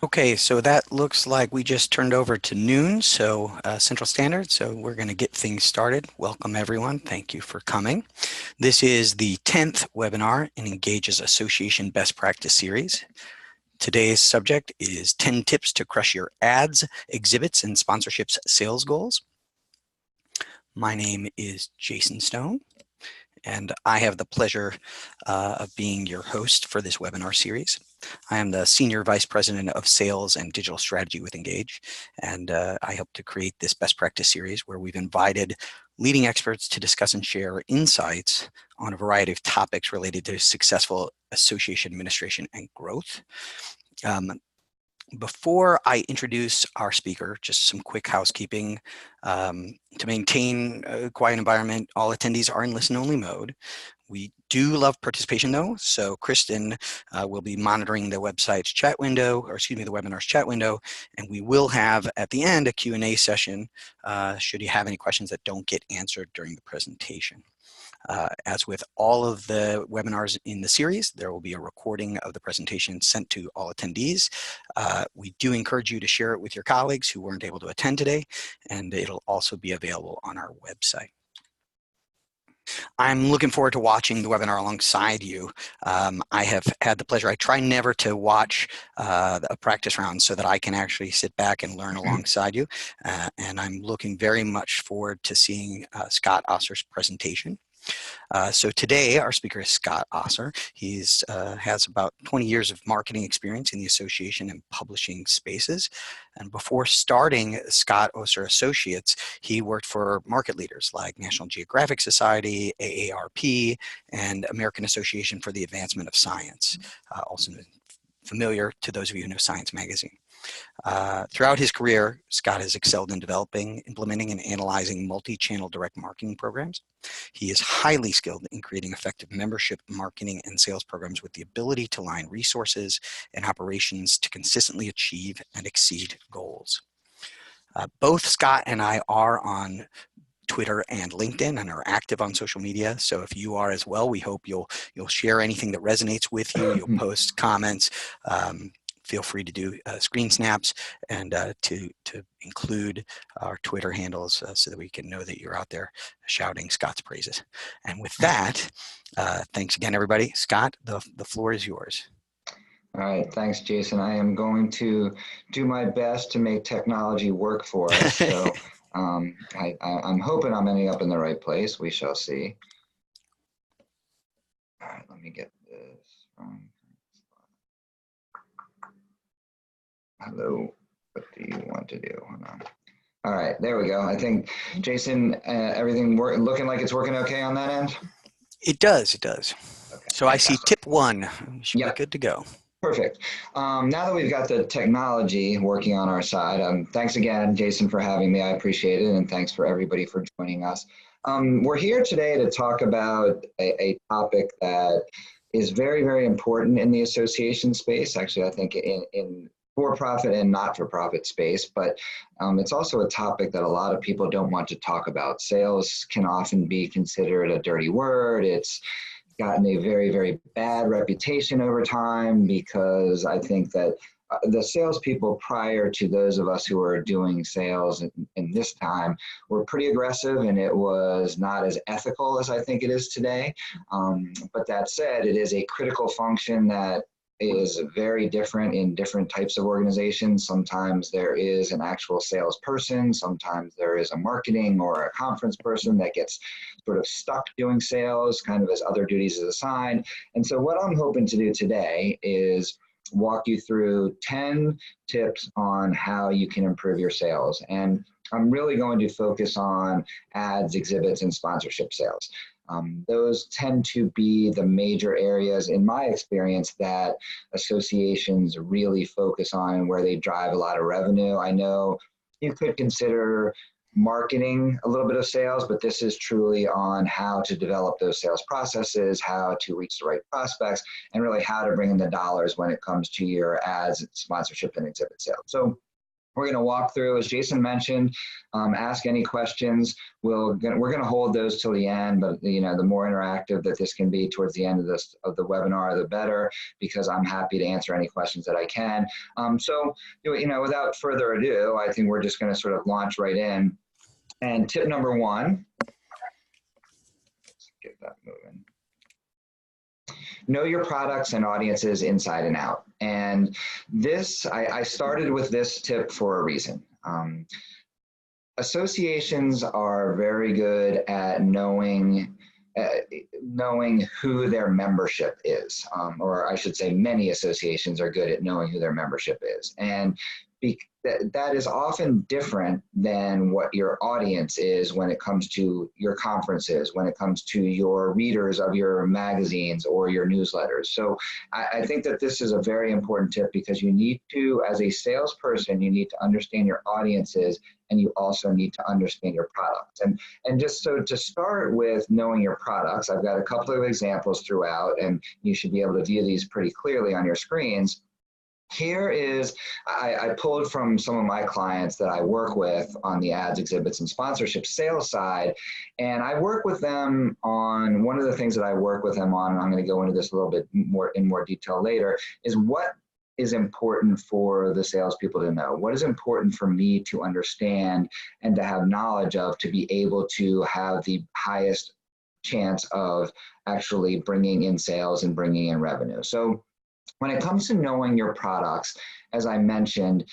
Okay, so that looks like we just turned over to noon, so Central Standard. So we're going to get things started. Welcome, everyone. Thank you for coming. This is the 10th webinar in Engage's Association Best Practice Series. Today's subject is 10 tips to crush your ads, exhibits, and sponsorships sales goals. My name is Jason Stone, and I have the pleasure of being your host for this webinar series. I am the Senior Vice President of Sales and Digital Strategy with Engage, and I help to create this best practice series where we've invited leading experts to discuss and share insights on a variety of topics related to successful association administration and growth. Before I introduce our speaker, just some quick housekeeping. To maintain a quiet environment, all attendees are in listen-only mode. We do love participation though, so Kristen will be monitoring the website's chat window, or excuse me, the webinar's chat window, and we will have at the end a Q&A session should you have any questions that don't get answered during the presentation. As with all of the webinars in the series, there will be a recording of the presentation sent to all attendees. We do encourage you to share it with your colleagues who weren't able to attend today, and it'll also be available on our website. I'm looking forward to watching the webinar alongside you. I have had the pleasure, I try never to watch a practice round so that I can actually sit back and learn alongside you. And I'm looking very much forward to seeing Scott Osser's presentation. So today our speaker is Scott Osser. He has about 20 years of marketing experience in the association and publishing spaces. And before starting Scott Osser Associates, he worked for market leaders like National Geographic Society, AARP, and American Association for the Advancement of Science, also familiar to those of you who know Science Magazine. Throughout his career, Scott has excelled in developing, implementing, and analyzing multi-channel direct marketing programs. He is highly skilled in creating effective membership, marketing, and sales programs with the ability to align resources and operations to consistently achieve and exceed goals. Both Scott and I are on Twitter and LinkedIn and are active on social media. So if you are as well, we hope you'll share anything that resonates with you. You'll post comments. Feel free to do screen snaps and to include our Twitter handles so that we can know that you're out there shouting Scott's praises. And with that, thanks again, everybody. Scott, the floor is yours. All right, thanks, Jason. I am going to do my best to make technology work for us. So I'm hoping I'm ending up in the right place. We shall see. All right, let me get this wrong. Hello, what do you want to do? Hold on. All right, there we go. I think, Jason, everything looking like it's working okay on that end? It does, it does. Okay, so I see tip one. We should be good to go. Perfect. Now that we've got the technology working on our side, thanks again, Jason, for having me. I appreciate it, and thanks for everybody for joining us. We're here today to talk about a topic that is very, very important in the association space. Actually, I think in for-profit and not-for-profit space, but it's also a topic that a lot of people don't want to talk about. Sales can often be considered a dirty word. It's gotten a very, very bad reputation over time because I think that the salespeople prior to those of us who are doing sales in this time were pretty aggressive, and it was not as ethical as I think it is today. But that said, it is a critical function that is very different in different types of organizations. Sometimes there is an actual salesperson, sometimes there is a marketing or a conference person that gets sort of stuck doing sales, kind of as other duties is assigned. And so what I'm hoping to do today is walk you through 10 tips on how you can improve your sales. And I'm really going to focus on ads, exhibits, and sponsorship sales. Those tend to be the major areas, in my experience, that associations really focus on and where they drive a lot of revenue. I know you could consider marketing a little bit of sales, but this is truly on how to develop those sales processes, how to reach the right prospects, and really how to bring in the dollars when it comes to your ads, sponsorship, and exhibit sales. So We're going to walk through, as Jason mentioned, ask any questions. We're going to hold those till the end, but the more interactive that this can be towards the end of the webinar, the better, because I'm happy to answer any questions that I can. So, without further ado, I think we're just going to sort of launch right in. And tip number one, let's get that moving. Know your products and audiences inside and out. And this, I started with this tip for a reason. Associations are very good at knowing who their membership is, or I should say many associations are good at knowing who their membership is. And that is often different than what your audience is when it comes to your conferences, when it comes to your readers of your magazines or your newsletters. So I think that this is a very important tip, because you need to, as a salesperson, you need to understand your audiences, and you also need to understand your products. And just so to start with knowing your products, I've got a couple of examples throughout, and you should be able to view these pretty clearly on your screens. Here is, I pulled from some of my clients that I work with on the ads, exhibits, and sponsorship sales side. And I work with them on, one of the things that I work with them on, and I'm going to go into this a little bit more in more detail later, is what is important for the salespeople to know. What is important for me to understand and to have knowledge of, to be able to have the highest chance of actually bringing in sales and bringing in revenue. So when it comes to knowing your products, as I mentioned,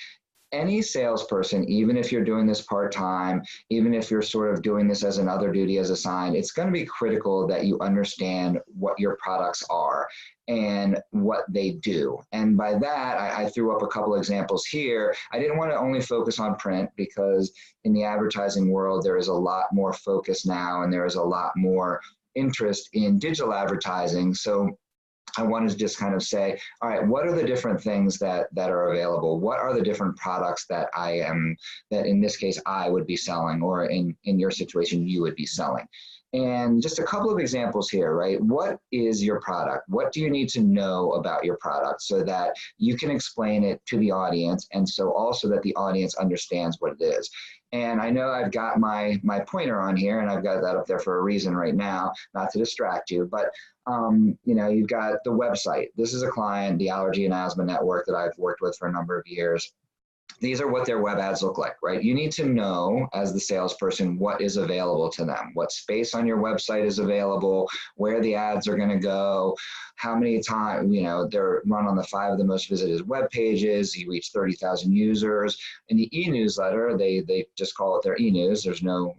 any salesperson, even if you're doing this part-time, even if you're sort of doing this as another duty as assigned, it's going to be critical that you understand what your products are and what they do. And by that, I threw up a couple examples here. I didn't want to only focus on print, because in the advertising world, there is a lot more focus now, and there is a lot more interest in digital advertising. So I wanted to just kind of say, all right, what are the different things that are available? What are the different products that that in this case, I would be selling, or in your situation, you would be selling? And just a couple of examples here, right? What is your product? What do you need to know about your product so that you can explain it to the audience, and so also that the audience understands what it is? And I know I've got my pointer on here, and I've got that up there for a reason right now, not to distract you, but you've got the website. This is a client, the Allergy and Asthma Network, that I've worked with for a number of years. These are what their web ads look like, right? You need to know, as the salesperson, what is available to them, what space on your website is available, where the ads are going to go, how many times, they're run on the 5 of the most visited web pages. You reach 30,000 users. In the e-newsletter, they just call it their e-news. There's no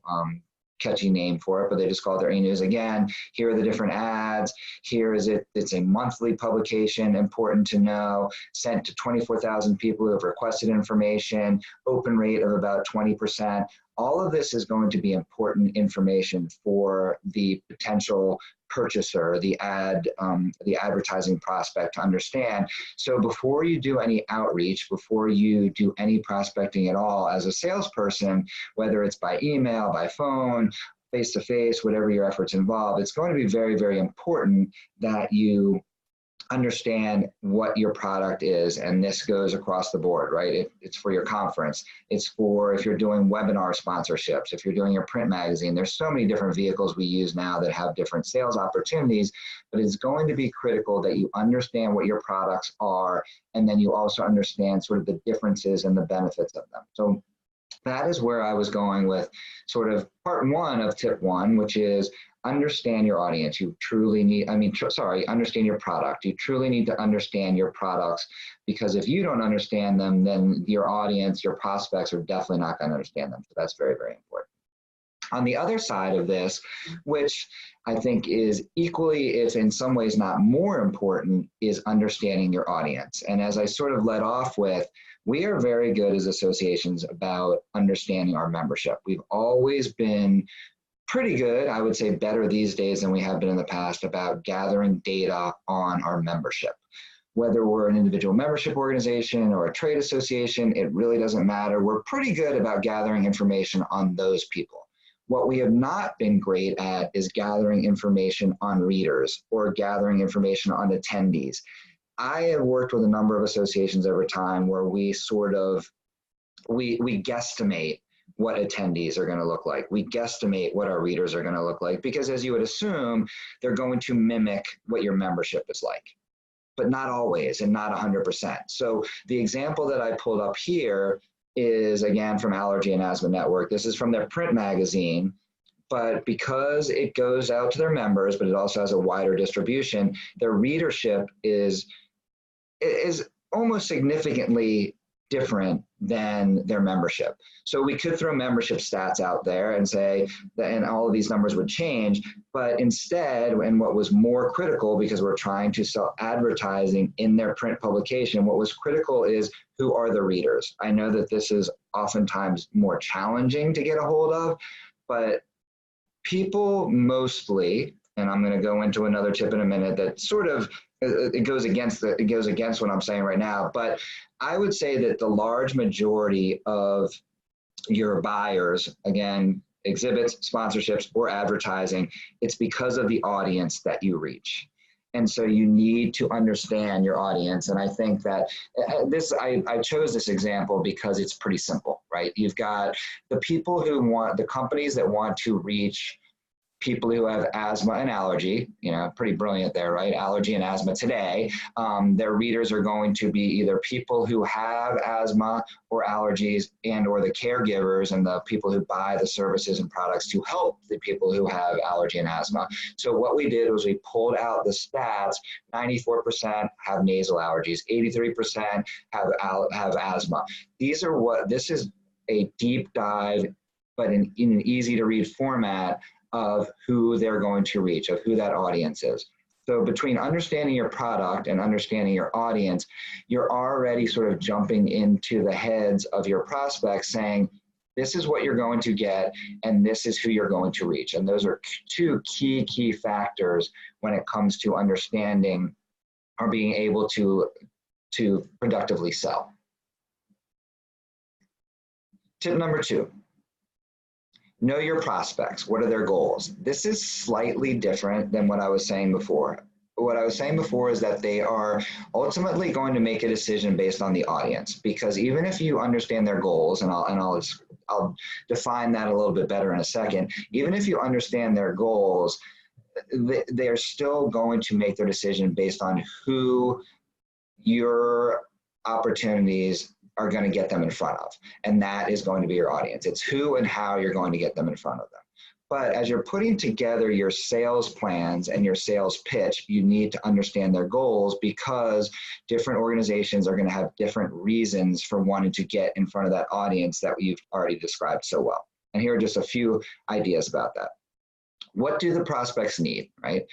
catchy name for it, but they just call it their e-news. Again, here are the different ads. Here is it. It's a monthly publication, important to know, sent to 24,000 people who have requested information, open rate of about 20%. All of this is going to be important information for the potential purchaser, the advertising prospect, to understand. So before you do any outreach, before you do any prospecting at all as a salesperson, whether it's by email, by phone, face-to-face, whatever your efforts involve, it's going to be very, very important that you understand what your product is. And this goes across the board, right? It's for your conference. It's for if you're doing webinar sponsorships, if you're doing your print magazine. There's so many different vehicles we use now that have different sales opportunities, but it's going to be critical that you understand what your products are, and then you also understand sort of the differences and the benefits of them. So that is where I was going with sort of part one of tip one, which is understand your audience. You truly need, understand your product. You truly need to understand your products, because if you don't understand them, then your audience, your prospects are definitely not going to understand them. So that's very, very important. On the other side of this, which I think is equally, if in some ways not more important, is understanding your audience. And as I sort of led off with, we are very good as associations about understanding our membership. We've always been pretty good, I would say better these days than we have been in the past, about gathering data on our membership. Whether we're an individual membership organization or a trade association, it really doesn't matter. We're pretty good about gathering information on those people. What we have not been great at is gathering information on readers or gathering information on attendees. I have worked with a number of associations over time where we sort of we guesstimate what attendees are going to look like. We guesstimate what our readers are going to look like, because as you would assume, they're going to mimic what your membership is like, but not always and not 100%. So the example that I pulled up here is again from Allergy and Asthma Network. This is from their print magazine, but because it goes out to their members, but it also has a wider distribution, their readership is almost significantly different than their membership. So we could throw membership stats out there and say that, and all of these numbers would change, but instead, and what was more critical, because we're trying to sell advertising in their print publication, what was critical is who are the readers. I know that this is oftentimes more challenging to get a hold of, but people mostly, and I'm going to go into another tip in a minute that sort of it goes against what I'm saying right now, but I would say that the large majority of your buyers, again, exhibits, sponsorships, or advertising, it's because of the audience that you reach. And so you need to understand your audience. And I think that I chose this example because it's pretty simple, right? You've got the people who want, the companies that want to reach people who have asthma and allergy, pretty brilliant there, right? Allergy and asthma today. Their readers are going to be either people who have asthma or allergies, and or the caregivers and the people who buy the services and products to help the people who have allergy and asthma. So what we did was we pulled out the stats. 94% have nasal allergies, 83% have asthma. This is a deep dive, but in an easy to read format of who they're going to reach, of who that audience is. So between understanding your product and understanding your audience, you're already sort of jumping into the heads of your prospects saying, this is what you're going to get, and this is who you're going to reach. And those are two key factors when it comes to understanding or being able to productively sell. Tip number 2. Know your prospects. What are their goals? This is slightly different than what I was saying before. What I was saying before is that they are ultimately going to make a decision based on the audience, because even if you understand their goals, and I'll define that a little bit better in a second, even if you understand their goals, they're still going to make their decision based on who your opportunities are going to get them in front of. And that is going to be your audience. It's who and how you're going to get them in front of them. But as you're putting together your sales plans and your sales pitch, you need to understand their goals, because different organizations are going to have different reasons for wanting to get in front of that audience that you've already described so well. And here are just a few ideas about that. What do the prospects need, right?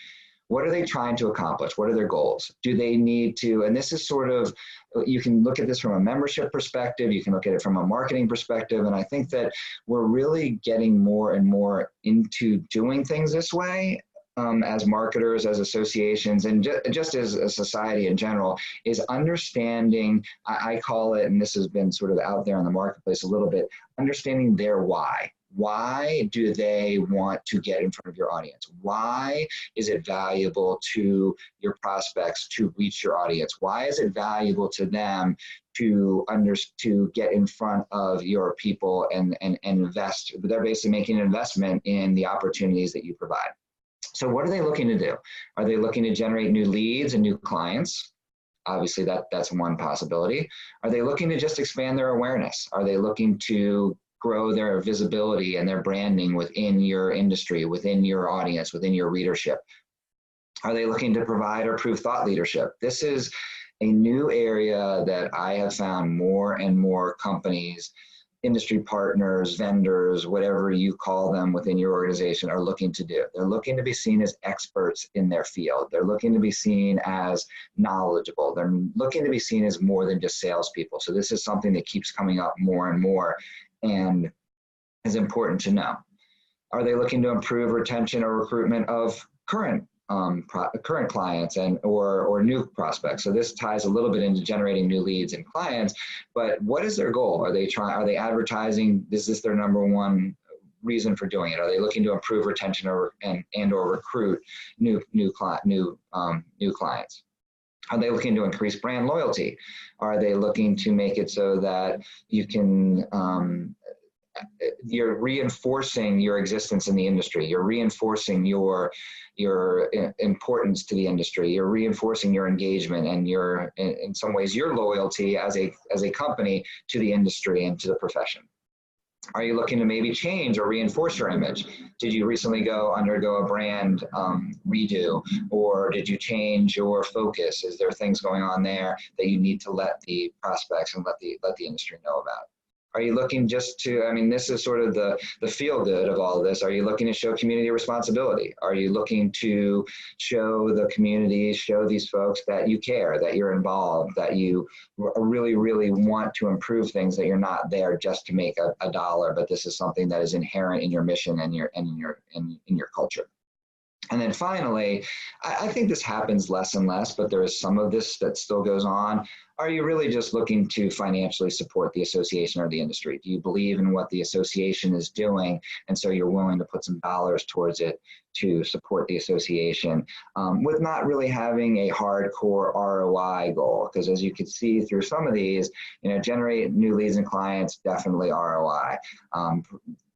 What are they trying to accomplish? What are their goals? Do they need to, and this is sort of, you can look at this from a membership perspective, you can look at it from a marketing perspective, and I think that we're really getting more and more into doing things this way as marketers, as associations, and just as a society in general, is understanding, I call it, and this has been sort of out there in the marketplace a little bit, understanding their why. Why do they want to get in front of your audience? Why is it valuable to your prospects to reach your audience? Why is it valuable to them to get in front of your people and invest? They're basically making an investment in the opportunities that you provide. So what are they looking to do? Are they looking to generate new leads and new clients? Obviously, that's one possibility. Are they looking to just expand their awareness? Are they looking to grow their visibility and their branding within your industry, within your audience, within your readership? Are they looking to provide or prove thought leadership? This is a new area that I have found more and more companies, industry partners, vendors, whatever you call them within your organization, are looking to do. They're looking to be seen as experts in their field. They're looking to be seen as knowledgeable. They're looking to be seen as more than just salespeople. So this is something that keeps coming up more and more, and is important to know. Are they looking to improve retention or recruitment of current clients and or new prospects? So this ties a little bit into generating new leads and clients, but what is their goal? Are they advertising? Is this their number one reason for doing it? Are they looking to improve retention or recruit new clients? Are they looking to increase brand loyalty? Are they looking to make it so that you can you're reinforcing your existence in the industry. You're reinforcing your importance to the industry. You're reinforcing your engagement and your, in some ways, your loyalty as a company to the industry and to the profession. Are you looking to maybe change or reinforce your image? Did you recently undergo a brand redo, or did you change your focus? Is there things going on there that you need to let the prospects and let the industry know about? Are you looking just to, I mean, this is sort of the feel good of all of this. Are you looking to show community responsibility? Are you looking to show the community, show these folks that you care, that you're involved, that you really, really want to improve things, that you're not there just to make a dollar, but this is something that is inherent in your mission and in your culture? And then finally, I think this happens less and less, but there is some of this that still goes on. Are you really just looking to financially support the association or the industry? Do you believe in what the association is doing, and so you're willing to put some dollars towards it to support the association, with not really having a hardcore ROI goal? Because as you can see through some of these, generate new leads and clients, definitely ROI.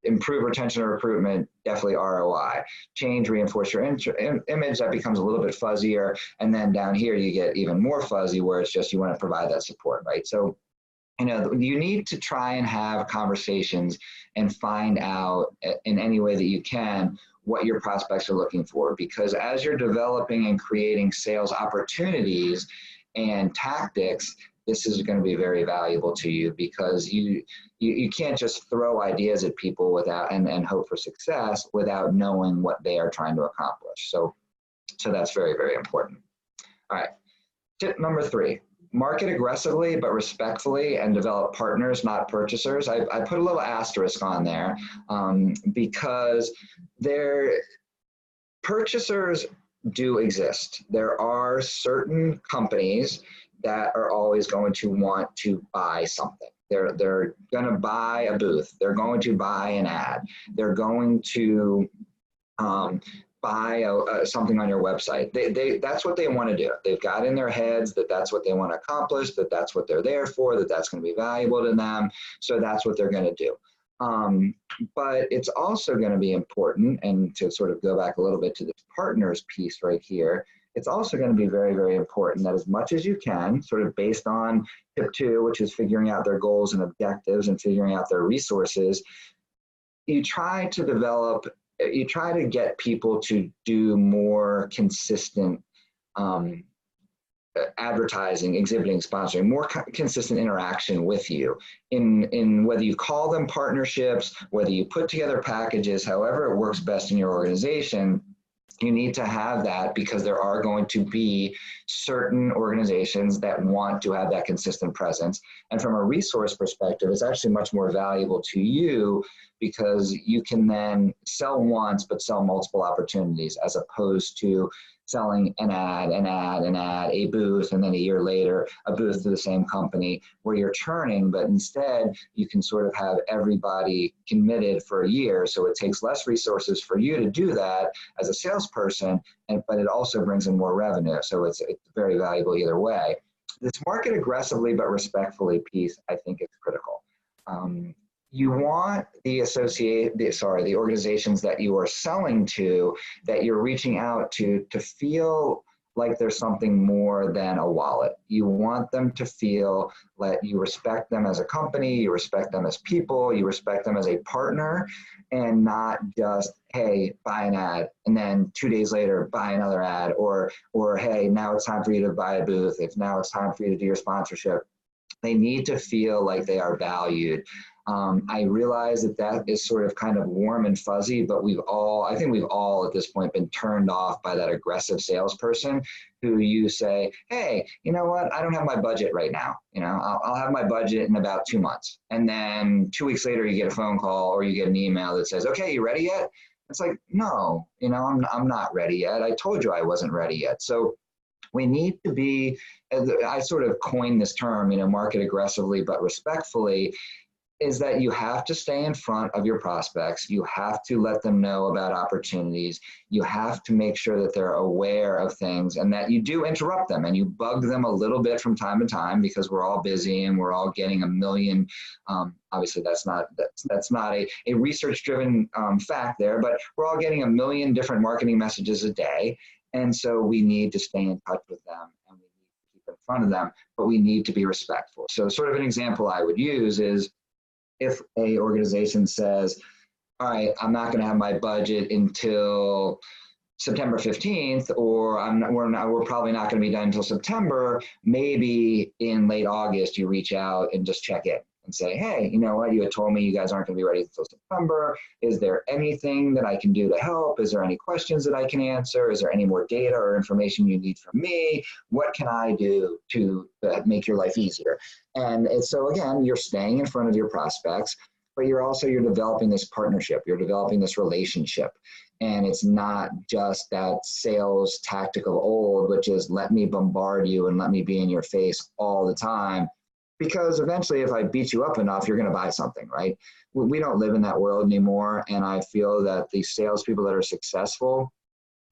Improve retention or recruitment, definitely ROI. Change, reinforce your image, that becomes a little bit fuzzier. And then down here, you get even more fuzzy where it's just you want to provide that support, right? So, you need to try and have conversations and find out in any way that you can what your prospects are looking for. Because as you're developing and creating sales opportunities and tactics, this is going to be very valuable to you, because you can't just throw ideas at people without and hope for success without knowing what they are trying to accomplish. So that's very, very important. All right. Tip number 3, market aggressively but respectfully and develop partners, not purchasers. I put a little asterisk on there because purchasers do exist. There are certain companies that are always going to want to buy something. They're going to buy a booth. They're going to buy an ad. They're going to buy something on your website. That's what they want to do. They've got in their heads that that's what they want to accomplish, that that's what they're there for, that that's going to be valuable to them. So that's what they're going to do. But it's also going to be important, and to sort of go back a little bit to this partners piece right here, it's also going to be very, very important that as much as you can, sort of based on tip 2, which is figuring out their goals and objectives and figuring out their resources, you try to get people to do more consistent advertising, exhibiting, sponsoring, more consistent interaction with you in whether you call them partnerships, whether you put together packages, however it works best in your organization. You need to have that, because there are going to be certain organizations that want to have that consistent presence. And from a resource perspective, it's actually much more valuable to you, because you can then sell once but sell multiple opportunities, as opposed to selling an ad, a booth, and then a year later, a booth to the same company, where you're churning, but instead you can sort of have everybody committed for a year. So it takes less resources for you to do that as a salesperson, but it also brings in more revenue. So it's very valuable either way. This market aggressively but respectfully piece, I think, is critical. You want the organizations that you are selling to, that you're reaching out to feel like there's something more than a wallet. You want them to feel like you respect them as a company, you respect them as people, you respect them as a partner, and not just, hey, buy an ad, and then 2 days later, buy another ad, or hey, now it's time for you to buy a booth, now it's time for you to do your sponsorship. They need to feel like they are valued. I realize that is sort of kind of warm and fuzzy, but I think we've all at this point been turned off by that aggressive salesperson who you say, hey, you know what? I don't have my budget right now. I'll have my budget in about 2 months. And then 2 weeks later, you get a phone call or you get an email that says, okay, you ready yet? It's like, no, I'm not ready yet. I told you I wasn't ready yet. So we need to be, I sort of coined this term, market aggressively but respectfully. is that you have to stay in front of your prospects. You have to let them know about opportunities. You have to make sure that they're aware of things and that you do interrupt them and you bug them a little bit from time to time, because we're all busy and we're all getting a million. Obviously, that's not a research-driven fact there, but we're all getting a million different marketing messages a day. And so we need to stay in touch with them and we need to keep in front of them, but we need to be respectful. So sort of an example I would use is, if a organization says, all right, I'm not going to have my budget until September 15th, or we're probably not going to be done until September, maybe in late August, you reach out and just check in and say, hey, you know what, you had told me you guys aren't going to be ready until September. Is there anything that I can do to help? Is there any questions that I can answer? Is there any more data or information you need from me? What can I do to make your life easier? And so again, you're staying in front of your prospects, but you're developing this partnership, you're developing this relationship. And it's not just that sales tactic of old, which is let me bombard you and let me be in your face all the time. Because eventually, if I beat you up enough, you're going to buy something, right? We don't live in that world anymore. And I feel that the salespeople that are successful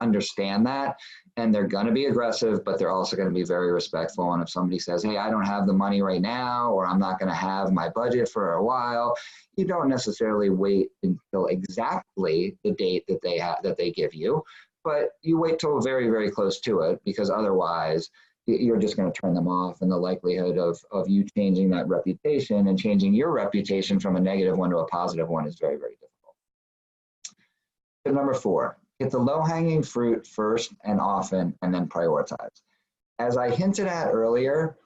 understand that, and they're going to be aggressive, but they're also going to be very respectful. And if somebody says, hey, I don't have the money right now, or I'm not going to have my budget for a while, you don't necessarily wait until exactly the date that they give you, but you wait till very, very close to it, because otherwise you're just going to turn them off, and the likelihood of you changing that reputation and changing your reputation from a negative one to a positive one is very, very difficult. Tip number 4, get the low-hanging fruit first and often, and then prioritize. As I hinted at earlier,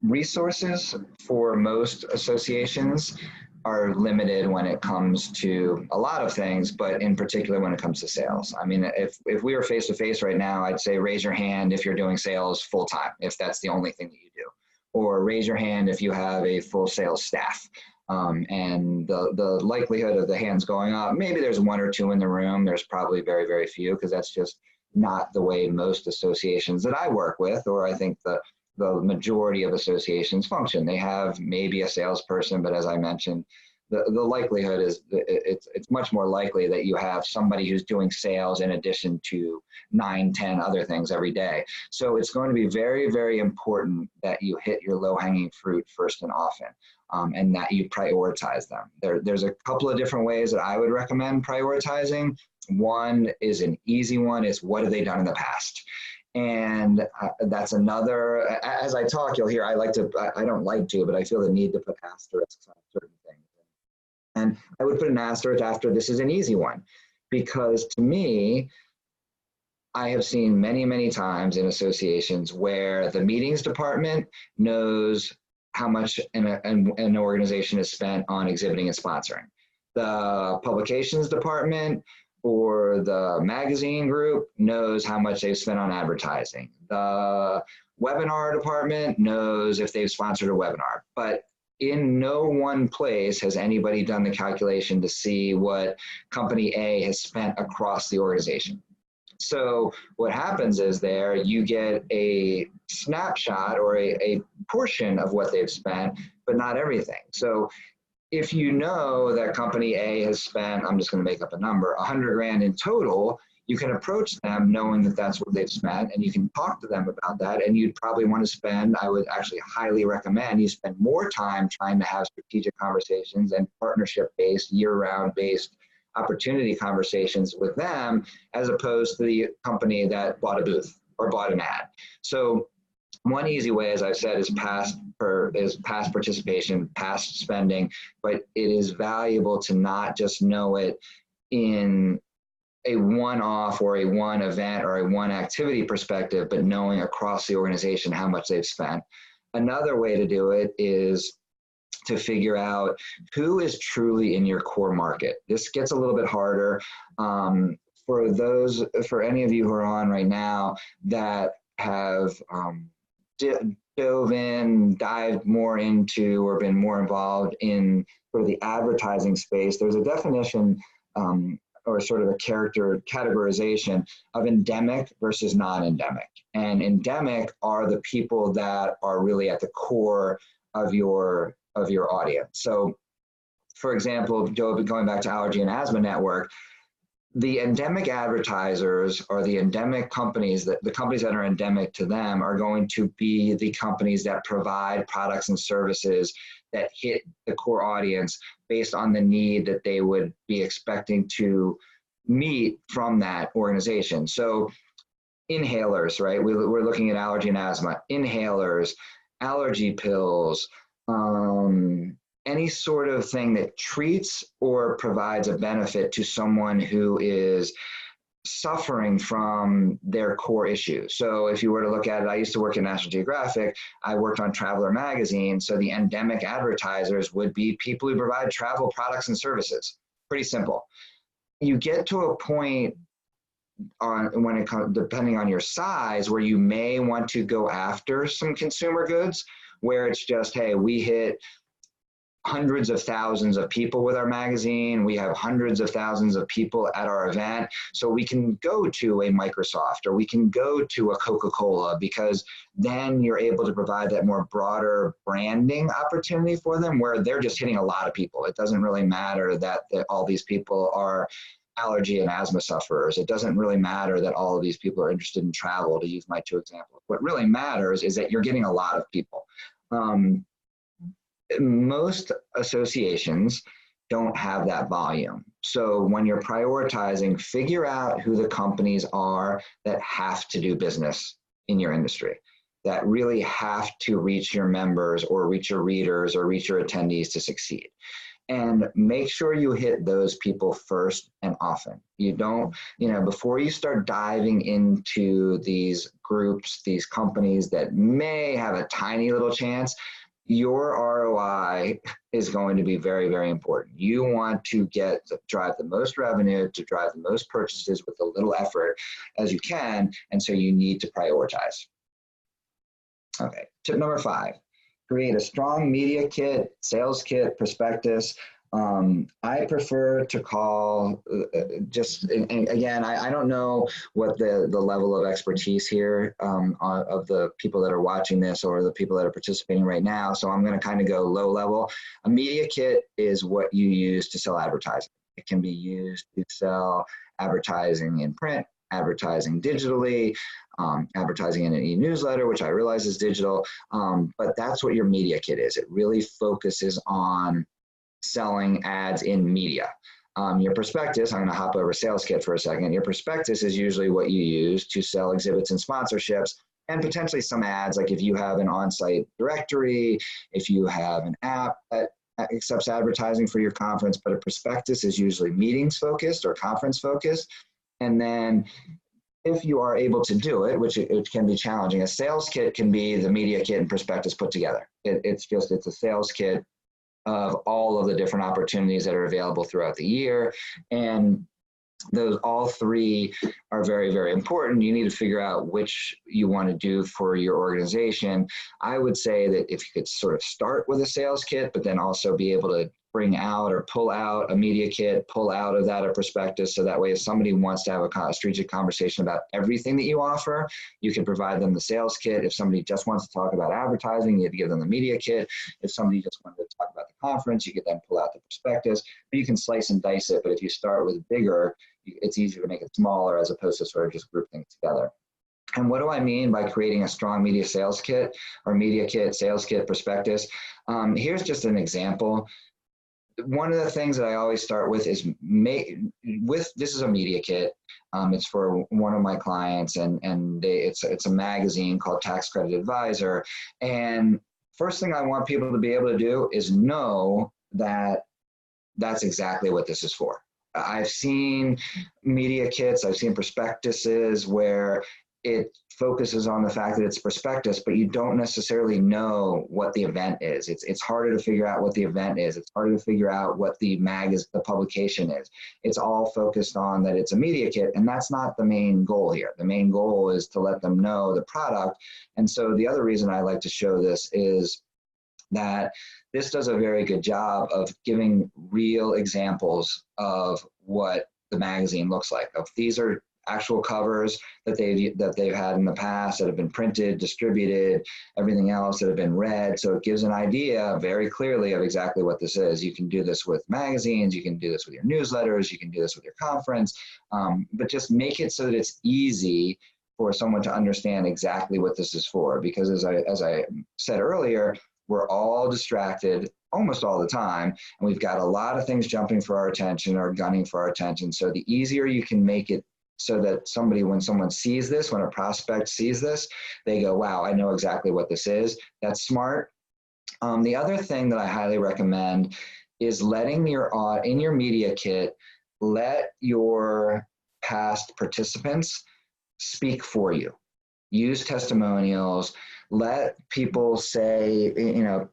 resources for most associations are limited when it comes to a lot of things, but in particular when it comes to sales. I mean, if we were face to face right now, I'd say raise your hand if you're doing sales full time, if that's the only thing that you do, or raise your hand if you have a full sales staff. And the likelihood of the hands going up, maybe there's 1 or 2 in the room. There's probably very, very few, because that's just not the way most associations that I work with, or I think the majority of associations function. They have maybe a salesperson, but as I mentioned, the likelihood is it's much more likely that you have somebody who's doing sales in addition to 9, 10 other things every day. So it's going to be very, very important that you hit your low-hanging fruit first and often, and that you prioritize them. There's a couple of different ways that I would recommend prioritizing. One is an easy one, is what have they done in the past? And that's another, as I talk, you'll hear, I don't like to, but I feel the need to put asterisks on certain things. And I would put an asterisk after this is an easy one, because to me, I have seen many, many times in associations where the meetings department knows how much an organization is spent on exhibiting and sponsoring. The publications department or the magazine group knows how much they've spent on advertising. The webinar department knows if they've sponsored a webinar, but in no one place has anybody done the calculation to see what company A has spent across the organization. So what happens is you get a snapshot or a portion of what they've spent, but not everything. So if you know that company A has spent, I'm just going to make up a number, 100 grand in total, you can approach them knowing that that's what they've spent, and you can talk to them about that. And you'd probably want to spend, I would actually highly recommend you spend more time trying to have strategic conversations and partnership-based, year-round based opportunity conversations with them, as opposed to the company that bought a booth or bought an ad. So one easy way, as I've said, is past participation, past spending, but it is valuable to not just know it in a one-off or a one event or a one activity perspective, but knowing across the organization how much they've spent. Another way to do it is to figure out who is truly in your core market. This gets a little bit harder for any of you who are on right now that have dived more into or been more involved in sort of the advertising space. There's a definition or sort of a categorization of endemic versus non-endemic. And endemic are the people that are really at the core of your of your audience. So for example, going back to Allergy and Asthma Network, the endemic advertisers or the endemic companies, that the companies that are endemic to them are going to be the companies that provide products and services that hit the core audience based on the need that they would be expecting to meet from that organization. So inhalers, right? We're looking at allergy and asthma, inhalers, allergy pills, any sort of thing that treats or provides a benefit to someone who is suffering from their core issue. So if you were to look at it, I used to work at National Geographic, I worked on Traveler magazine. So the endemic advertisers would be people who provide travel products and services. Pretty simple. You get to a point when it comes, depending on your size, where you may want to go after some consumer goods, where it's just, hey, we hit hundreds of thousands of people with our magazine. We have hundreds of thousands of people at our event. So we can go to a Microsoft or we can go to a Coca-Cola, because then you're able to provide that more broader branding opportunity for them, where they're just hitting a lot of people. It doesn't really matter that all these people are allergy and asthma sufferers. It doesn't really matter that all of these people are interested in travel, to use my two examples. What really matters is that you're getting a lot of people. Most associations don't have that volume. So when you're prioritizing, figure out who the companies are that have to do business in your industry, that really have to reach your members or reach your readers or reach your attendees to succeed. And make sure you hit those people first and often. You don't, before you start diving into these groups, these companies that may have a tiny little chance, your ROI is going to be very, very important. You want to drive the most revenue, to drive the most purchases with a little effort as you can, and so you need to prioritize. Okay, tip number 5, create a strong media kit, sales kit, prospectus. I prefer to call and again, I don't know what the level of expertise here of the people that are watching this or the people that are participating right now. So I'm going to kind of go low level. A media kit is what you use to sell advertising. It can be used to sell advertising in print, advertising digitally, advertising in an e-newsletter, which I realize is digital, but that's what your media kit is. It really focuses on selling ads in media. Your prospectus, I'm going to hop over sales kit for a second. Your prospectus is usually what you use to sell exhibits and sponsorships, and potentially some ads, like if you have an on-site directory, if you have an app that accepts advertising for your conference. But a prospectus is usually meetings focused or conference focused. And then if you are able to do it, which it can be challenging, a sales kit can be the media kit and prospectus put together. It's a sales kit of all of the different opportunities that are available throughout the year. And those all three are very, very important. You need to figure out which you want to do for your organization. I would say that if you could sort of start with a sales kit, but then also be able to bring out or pull out a media kit, pull out of that a prospectus, so that way if somebody wants to have a strategic conversation about everything that you offer, you can provide them the sales kit. If somebody just wants to talk about advertising, you have to give them the media kit. If somebody just wanted to talk about the conference, you could then pull out the prospectus. But you can slice and dice it, but if you start with bigger, it's easier to make it smaller as opposed to sort of just group things together. And what do I mean by creating a strong media sales kit or media kit, sales kit, prospectus? Here's just an example. One of the things that I always start with is this is a media kit. It's for one of my clients, and it's a magazine called Tax Credit Advisor. And first thing I want people to be able to do is know that that's exactly what this is for. I've seen media kits, I've seen prospectuses where it focuses on the fact that it's prospectus, but you don't necessarily know what the event is. It's harder to figure out what the event is. It's harder to figure out what the publication is. It's all focused on that it's a media kit, and that's not the main goal here. The main goal is to let them know the product. And so the other reason I like to show this is that this does a very good job of giving real examples of what the magazine looks like. These are actual covers that they've had in the past that have been printed, distributed, everything else that have been read. So it gives an idea very clearly of exactly what this is. You can do this with magazines, you can do this with your newsletters, you can do this with your conference, but just make it so that it's easy for someone to understand exactly what this is for. Because as I said earlier, we're all distracted almost all the time, and we've got a lot of things jumping for our attention or gunning for our attention. So the easier you can make it so that when someone sees this, when a prospect sees this, they go, wow, I know exactly what this is. That's smart. The other thing that I highly recommend is letting in your media kit, let your past participants speak for you. Use testimonials, let people say,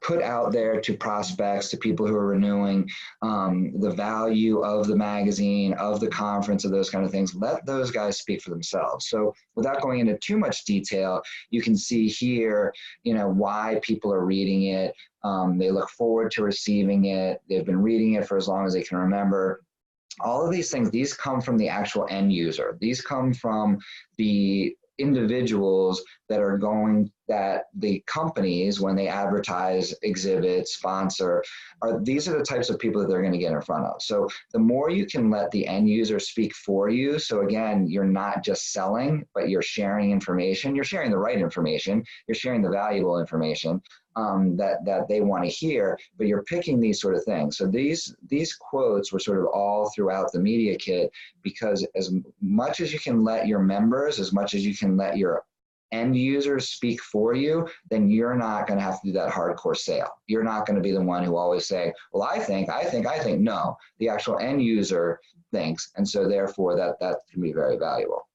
put out there to prospects, to people who are renewing, the value of the magazine, of the conference, of those kind of things. Let those guys speak for themselves. So without going into too much detail, you can see here, why people are reading it. They look forward to receiving it. They've been reading it for as long as they can remember. All of these things, these come from the actual end user. These come from the individuals that the companies, when they advertise, exhibit, sponsor, these are the types of people that they're going to get in front of. So the more you can let the end user speak for you, so again, you're not just selling, but you're sharing information, you're sharing the right information, you're sharing the valuable information that they want to hear, but you're picking these sort of things. So these quotes were sort of all throughout the media kit, because as much as you can let your members, as much as you can let your end users speak for you, then you're not going to have to do that hardcore sale. You're not going to be the one who always say, well, I think. No, the actual end user thinks. And so therefore that can be very valuable.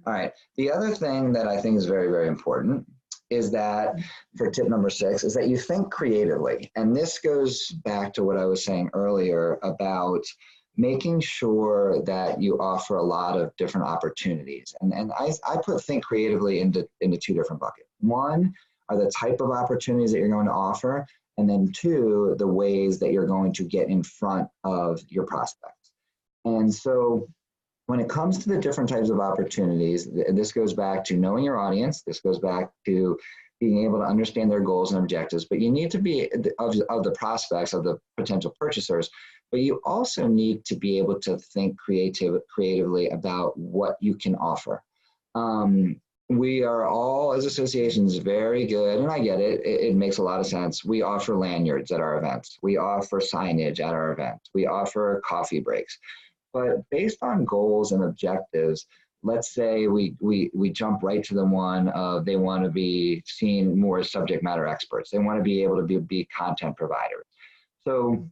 All right. The other thing that I think is very, very important is that, for tip number 6, is that you think creatively. And this goes back to what I was saying earlier about making sure that you offer a lot of different opportunities. And I put think creatively into 2 different buckets. One are the type of opportunities that you're going to offer, and then 2, the ways that you're going to get in front of your prospects. And so when it comes to the different types of opportunities, this goes back to knowing your audience. This goes back to being able to understand their goals and objectives. But you need to be of the prospects, of the potential purchasers, but you also need to be able to think creatively about what you can offer. We are all, as associations, very good, and I get it, it makes a lot of sense. We offer lanyards at our events. We offer signage at our events. We offer coffee breaks. But based on goals and objectives, let's say we jump right to the one of they want to be seen more as subject matter experts. They want to be able to be content providers. So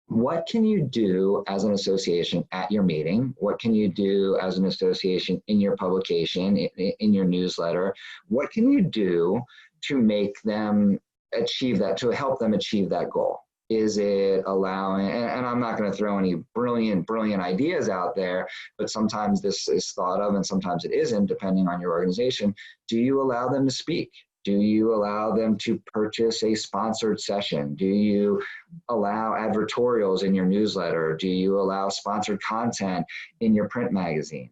what can you do as an association at your meeting? What can you do as an association in your publication, in your newsletter? What can you do to make them achieve that, to help them achieve that goal? Is it allowing, and I'm not going to throw any brilliant ideas out there, but sometimes this is thought of and sometimes it isn't, depending on your organization. Do you allow them to speak? Do you allow them to purchase a sponsored session? Do you allow advertorials in your newsletter? Do you allow sponsored content in your print magazine?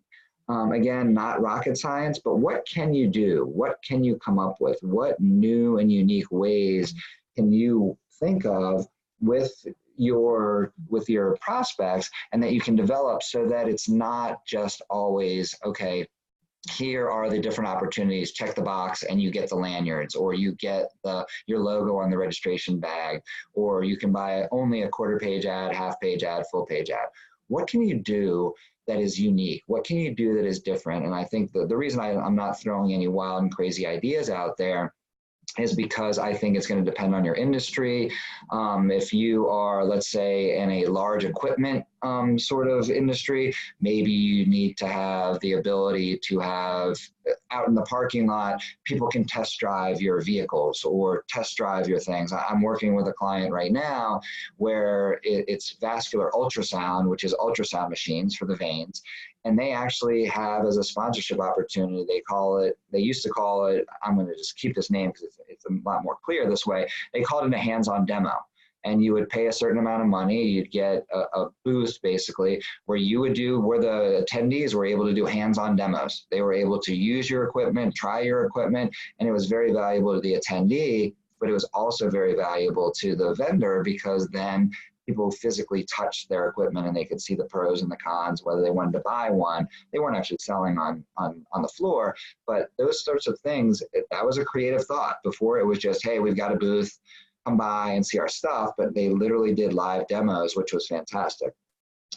Again, not rocket science, but what can you do? What can you come up with? What new and unique ways can you think of with your prospects, and that you can develop so that it's not just always, okay, here are the different opportunities, check the box and you get the lanyards, or you get your logo on the registration bag, or you can buy only a quarter-page ad, half-page ad, full-page ad. What can you do that is unique? What can you do that is different? And I think the reason I'm not throwing any wild and crazy ideas out there is because I think it's going to depend on your industry. If you are, let's say, in a large equipment sort of industry, maybe you need to have the ability to have out in the parking lot, people can test drive your vehicles or test drive your things. I'm working with a client right now where it's vascular ultrasound, which is ultrasound machines for the veins. And they actually have, as a sponsorship opportunity, they used to call it, I'm going to just keep this name because it's a lot more clear this way. They called it a hands-on demo. and you would pay a certain amount of money. You'd get a booth basically where where the attendees were able to do hands-on demos. They were able to use your equipment, try your equipment, and it was very valuable to the attendee, but it was also very valuable to the vendor because then people physically touched their equipment and they could see the pros and the cons, whether they wanted to buy one. They weren't actually selling on the floor, but those sorts of things, that was a creative thought. Before it was just, hey, we've got a booth, come by and see our stuff, but they literally did live demos, which was fantastic.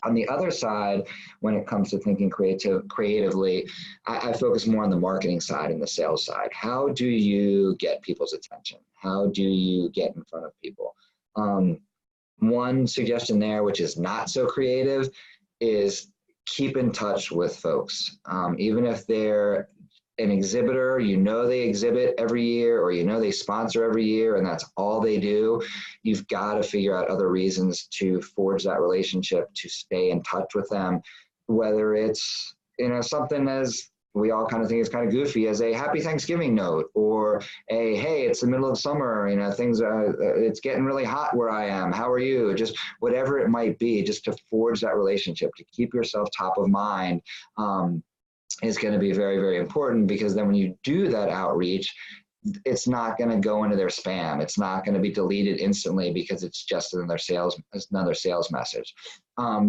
On the other side, when it comes to thinking creatively, I focus more on the marketing side and the sales side. How do you get people's attention? How do you get in front of people? One suggestion there, which is not so creative, is keep in touch with folks. Even if they're an exhibitor, they exhibit every year, or they sponsor every year, and that's all they do, you've got to figure out other reasons to forge that relationship, to stay in touch with them, whether it's something as we all kind of think is kind of goofy as a happy Thanksgiving note, or a, hey, it's the middle of summer, it's getting really hot where I am. How are you? Just whatever it might be, just to forge that relationship, to keep yourself top of mind, is going to be very, very important, because then when you do that outreach, it's not going to go into their spam. It's not going to be deleted instantly because it's just another sales message.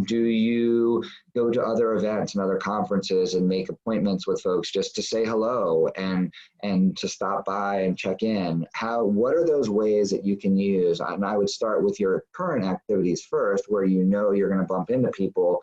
Do you go to other events and other conferences and make appointments with folks just to say hello and to stop by and check in? What are those ways that you can use? And I would start with your current activities first, where you're going to bump into people,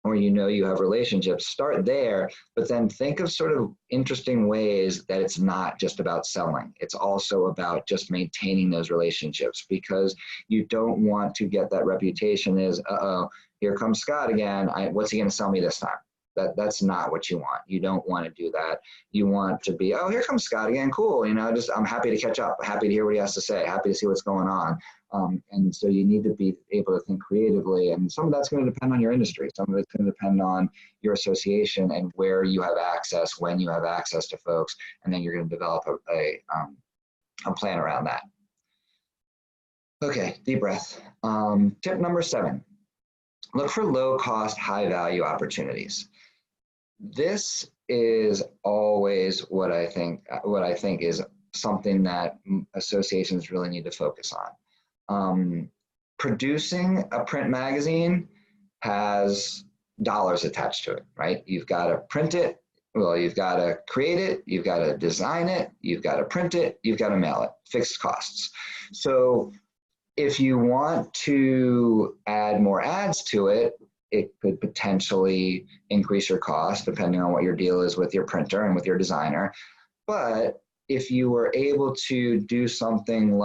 or you have relationships. Start there, but then think of sort of interesting ways that it's not just about selling. It's also about just maintaining those relationships, because you don't want to get that reputation as, uh-oh, here comes Scott again. What's he going to sell me this time? That's not what you want. You don't want to do that. You want to be, oh, here comes Scott again. Cool. I'm happy to catch up, happy to hear what he has to say, happy to see what's going on. And so you need to be able to think creatively. And some of that's going to depend on your industry. Some of it's going to depend on your association and where you have access, when you have access to folks. And then you're going to develop a plan around that. Okay, deep breath. Tip number 7, look for low cost, high value opportunities. This is always what I think is something that associations really need to focus on. Producing a print magazine has dollars attached to it, right? You've got to print it. Well, you've got to create it. You've got to design it. You've got to print it. You've got to mail it. Fixed costs. So if you want to add more ads to it, it could potentially increase your cost depending on what your deal is with your printer and with your designer. But if you were able to do something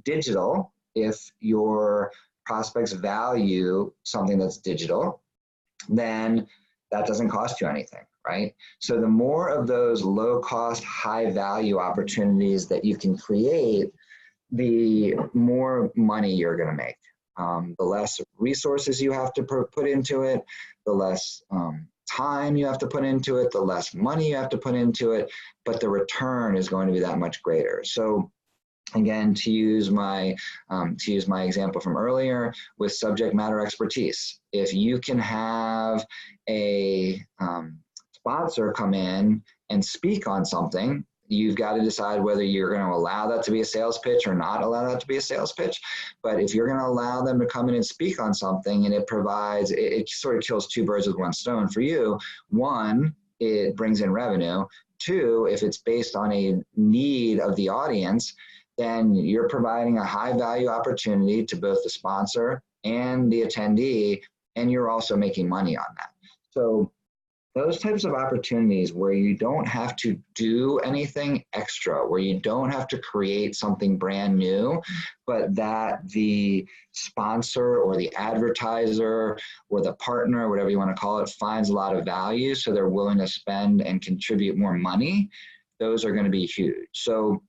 digital, if your prospects value something that's digital, then that doesn't cost you anything, right? So the more of those low cost, high value opportunities that you can create, the more money you're going to make. The less resources you have to put into it, the less time you have to put into it, the less money you have to put into it, but the return is going to be that much greater. So again, to use my example from earlier with subject matter expertise, if you can have a sponsor come in and speak on something, you've got to decide whether you're going to allow that to be a sales pitch or not allow that to be a sales pitch. But if you're going to allow them to come in and speak on something, and it sort of kills two birds with one stone for you. One, it brings in revenue. Two, if it's based on a need of the audience, then you're providing a high value opportunity to both the sponsor and the attendee, and you're also making money on that. So those types of opportunities where you don't have to do anything extra, where you don't have to create something brand new, but that the sponsor or the advertiser or the partner, whatever you want to call it, finds a lot of value, so they're willing to spend and contribute more money, those are going to be huge. So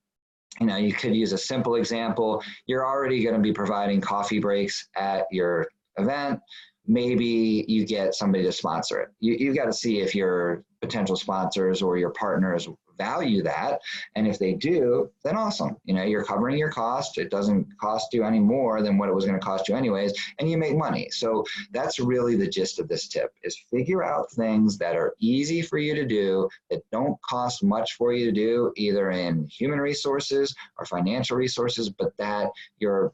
you could use a simple example. You're already going to be providing coffee breaks at your event. Maybe you get somebody to sponsor it. You've got to see if your potential sponsors or your partners value that. And if they do, then awesome. You know, you're covering your cost. It doesn't cost you any more than what it was going to cost you anyways, and you make money. So that's really the gist of this tip, is figure out things that are easy for you to do, that don't cost much for you to do, either in human resources or financial resources, but that your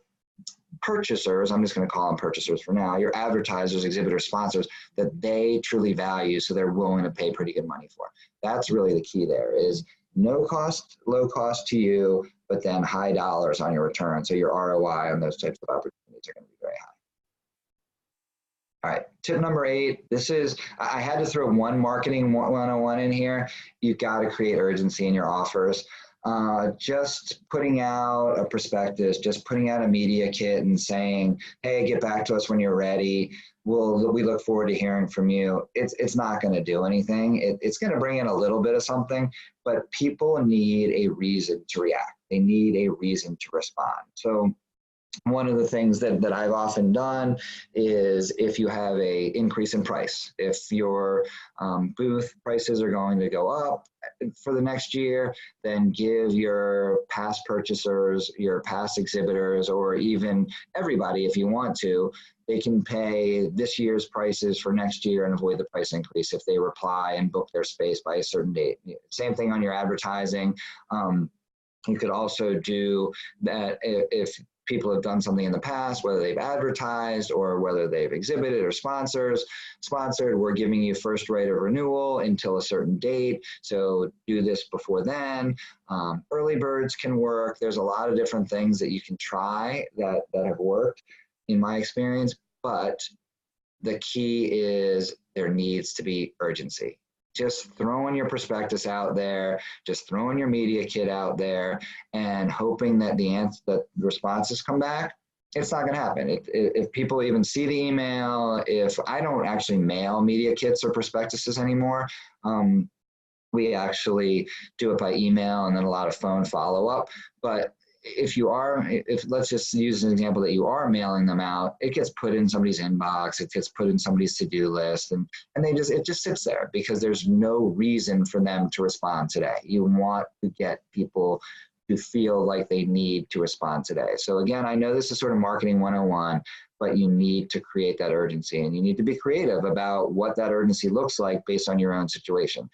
purchasers, I'm just going to call them purchasers for now, your advertisers, exhibitors, sponsors, that they truly value, so they're willing to pay pretty good money for. That's really the key there, is no cost, low cost to you, but then high dollars on your return. So your ROI on those types of opportunities are going to be very high. All right, tip number 8. This is, I had to throw one marketing 101 in here. You've got to create urgency in your offers. Just putting out a prospectus, just putting out a media kit and saying, hey, get back to us when you're ready. We look forward to hearing from you. It's not going to do anything. It's going to bring in a little bit of something, but people need a reason to react. They need a reason to respond. So one of the things that I've often done is, if you have a increase in price, if your booth prices are going to go up for the next year, then give your past purchasers, your past exhibitors, or even everybody, if you want to, they can pay this year's prices for next year and avoid the price increase if they reply and book their space by a certain date. Same thing on your advertising. You could also do that if people have done something in the past, whether they've advertised or whether they've exhibited or sponsored, we're giving you first right of renewal until a certain date. So do this before then. Early birds can work. There's a lot of different things that you can try that have worked in my experience, but the key is there needs to be urgency. Just throwing your prospectus out there, just throwing your media kit out there, and hoping that the responses come back, it's not going to happen. If people even see the email, if I don't actually mail media kits or prospectuses anymore, we actually do it by email and then a lot of phone follow-up. But if let's just use an example that you are mailing them out, it gets put in somebody's inbox, it gets put in somebody's to-do list, and it just sits there because there's no reason for them to respond today. You want to get people to feel like they need to respond today. So again, I know this is sort of marketing 101, but you need to create that urgency, and you need to be creative about what that urgency looks like based on your own situation.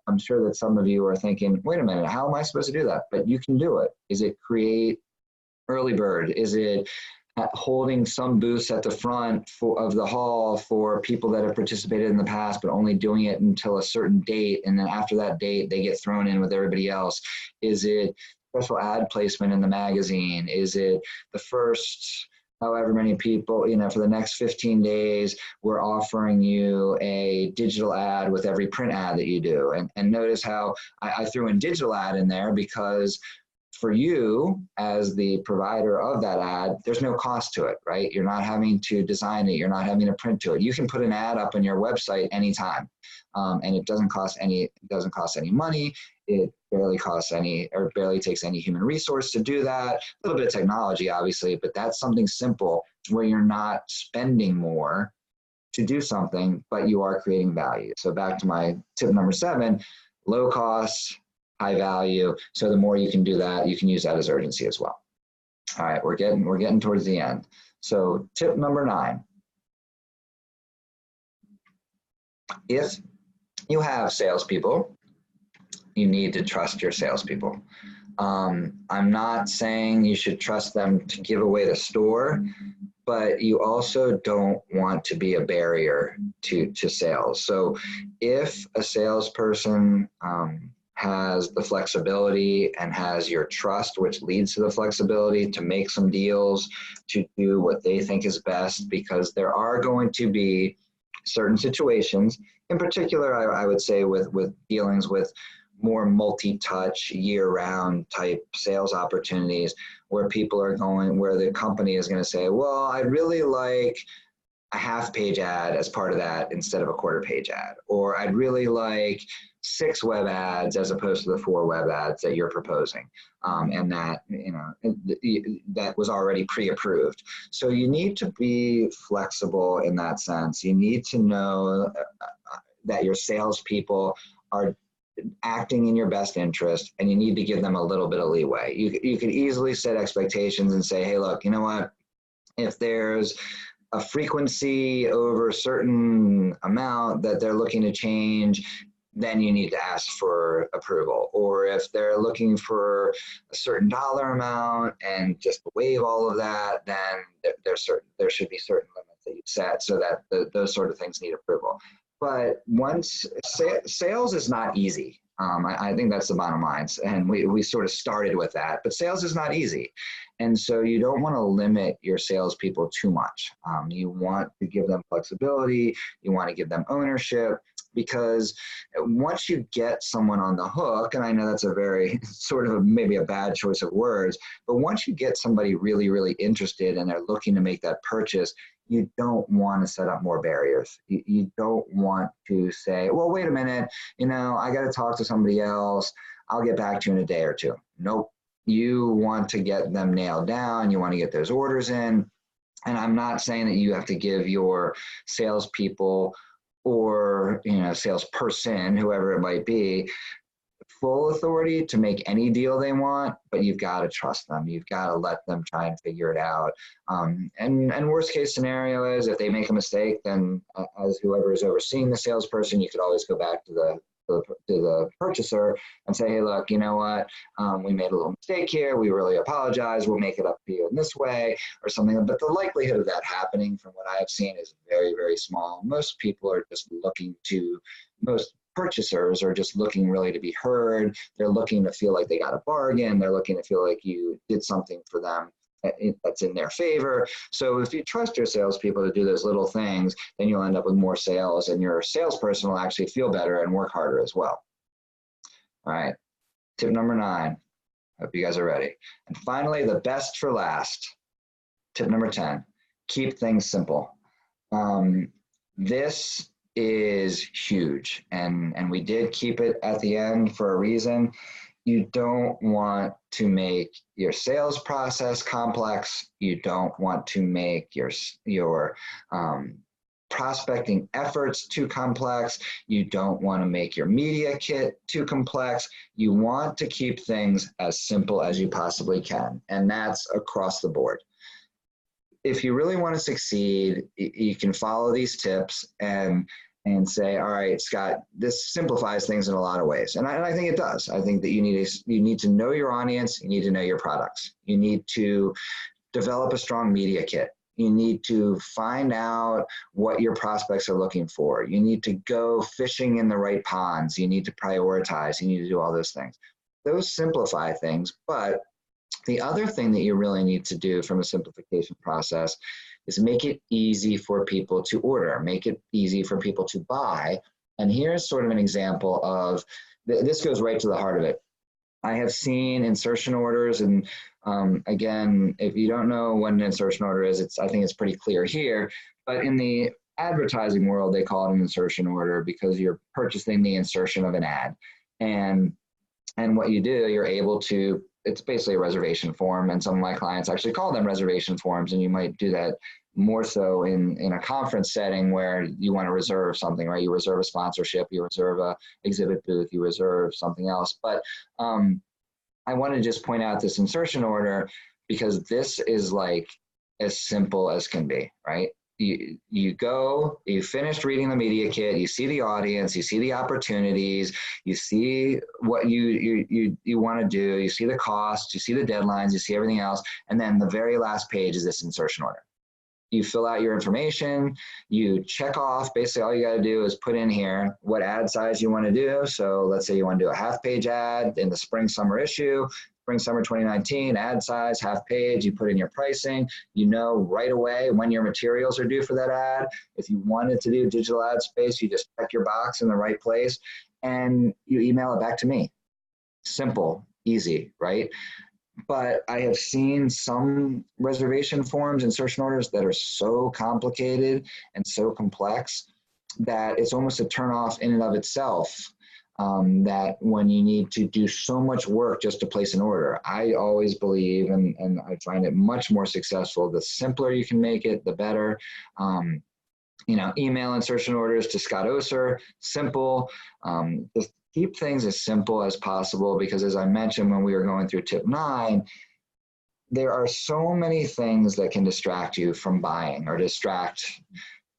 I'm sure that some of you are thinking, wait a minute, how am I supposed to do that? But you can do it. Is it create early bird? Is it holding some booths at the front of the hall for people that have participated in the past, but only doing it until a certain date, and then after that date, they get thrown in with everybody else? Is it special ad placement in the magazine? Is it the first however many people, for the next 15 days, we're offering you a digital ad with every print ad that you do? And notice how I threw in digital ad in there, because for you as the provider of that ad, there's no cost to it, right? You're not having to design it. You're not having to print to it. You can put an ad up on your website anytime, and it doesn't cost any money. It barely costs any, or barely takes any human resource to do that. A little bit of technology, obviously, but that's something simple where you're not spending more to do something, but you are creating value. So back to my tip number 7, low cost, high value. So the more you can do that, you can use that as urgency as well. All right, we're getting towards the end. So tip number 9, if you have salespeople, you need to trust your salespeople. I'm not saying you should trust them to give away the store, but you also don't want to be a barrier to sales. So if a salesperson has the flexibility and has your trust, which leads to the flexibility to make some deals, to do what they think is best, because there are going to be certain situations, in particular, I would say with dealings with more multi-touch, year-round type sales opportunities, where the company is going to say, well, I'd really like a half-page ad as part of that instead of a quarter-page ad, or I'd really like 6 web ads as opposed to the 4 web ads that you're proposing, and that that was already pre-approved. So you need to be flexible in that sense. You need to know that your salespeople are acting in your best interest, and you need to give them a little bit of leeway. You could easily set expectations and say, hey, look, you know what? If there's a frequency over a certain amount that they're looking to change, then you need to ask for approval. Or if they're looking for a certain dollar amount and just waive all of that, then there should be certain limits that you set so that those sort of things need approval. But once sales is not easy. I think that's the bottom line. And we sort of started with that, but sales is not easy. And so you don't want to limit your salespeople too much. You want to give them flexibility. You want to give them ownership, because once you get someone on the hook, and I know that's a very sort of maybe a bad choice of words, but once you get somebody really, really interested and they're looking to make that purchase, you don't want to set up more barriers. You don't want to say, well, wait a minute, I got to talk to somebody else. I'll get back to you in a day or two. Nope. You want to get them nailed down. You want to get those orders in. And I'm not saying that you have to give your salespeople or salesperson, whoever it might be, full authority to make any deal they want, but you've got to trust them. You've got to let them try and figure it out. And worst case scenario is if they make a mistake, then as whoever is overseeing the salesperson, you could always go back to the purchaser and say, hey, look, you know what? We made a little mistake here. We really apologize. We'll make it up to you in this way or something. But the likelihood of that happening from what I have seen is very, very small. Most purchasers are just looking really to be heard. They're looking to feel like they got a bargain. They're looking to feel like you did something for them that's in their favor. So if you trust your salespeople to do those little things, then you'll end up with more sales, and your salesperson will actually feel better and work harder as well. All right, tip number 9. Hope you guys are ready. And finally, the best for last. Tip number 10, keep things simple. This is huge, and we did keep it at the end for a reason. You don't want to make your sales process complex. You don't want to make your prospecting efforts too complex. You don't want to make your media kit too complex. You want to keep things as simple as you possibly can, and that's across the board. If you really want to succeed, you can follow these tips and say, all right, Scott, this simplifies things in a lot of ways. And I think it does. I think that you need to know your audience. You need to know your products. You need to develop a strong media kit. You need to find out what your prospects are looking for. You need to go fishing in the right ponds. You need to prioritize. You need to do all those things. Those simplify things. But the other thing that you really need to do from a simplification process is make it easy for people to order, make it easy for people to buy. And here's sort of an example of, this goes right to the heart of it. I have seen insertion orders, and again, if you don't know what an insertion order is, I think it's pretty clear here, but in the advertising world, they call it an insertion order because you're purchasing the insertion of an ad. And what you do, you're able to, it's basically a reservation form, and some of my clients actually call them reservation forms, and you might do that more so in a conference setting where you want to reserve something, right? You reserve a sponsorship, you reserve a exhibit booth, you reserve something else. But I want to just point out this insertion order because this is like as simple as can be, right? You go, you finished reading the media kit, you see the audience, you see the opportunities, you see what you want to do, you see the costs, you see the deadlines, you see everything else, and then the very last page is this insertion order. You fill out your information, you check off, basically all you got to do is put in here what ad size you want to do. So let's say you want to do a half-page ad in the spring-summer issue, spring-summer 2019, ad size, half page, you put in your pricing, you know right away when your materials are due for that ad. If you wanted to do digital ad space, you just check your box in the right place and you email it back to me. Simple, easy, right? But I have seen some reservation forms, insertion orders that are so complicated and so complex that it's almost a turnoff in and of itself. That when you need to do so much work just to place an order, I always believe, and I find it much more successful, the simpler you can make it, the better. Email insertion orders to Scott Oser, simple. Just keep things as simple as possible, because as I mentioned when we were going through tip 9, there are so many things that can distract you from buying, or distract